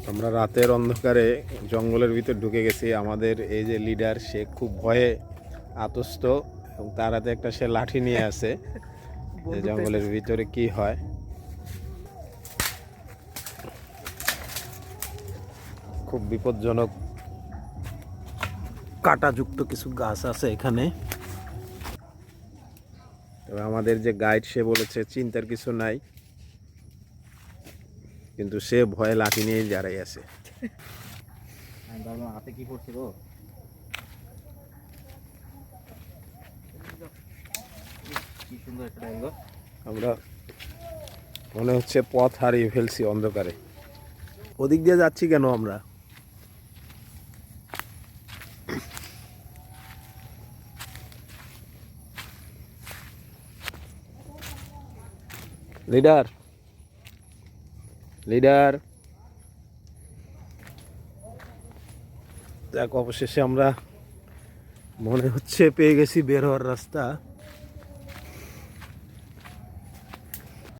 আমরা রাতের অন্ধকারে জঙ্গলের ভিতর ঢুকে গেছি। আমাদের এই যে লিডার, সে খুব ভয়ে আতস্ত এবং তার হাতে একটা সে লাঠি নিয়ে আছে যে জঙ্গলের ভিতরে কি হয়। খুব বিপজ্জনক কাঁটাযুক্ত কিছু গাছ আছে এখানে। তবে আমাদের যে গাইড, সে বলেছে চিন্তার কিছু নাই, কিন্তু সে ভয়ে লাঠি নিয়ে দাঁড়াই আছে। হাতে কি পড়ছে গো? কি সুন্দর একটা ডাইল গো। আমরা মনে হচ্ছে পথ হারিয়ে ফেলছি অন্ধকারে। ওদিক দিয়ে যাচ্ছি কেন আমরা? লিডার, লিডার, দেখ অবশেষে আমরা মনে হচ্ছে পেয়ে গেছি বের হওয়ার রাস্তা।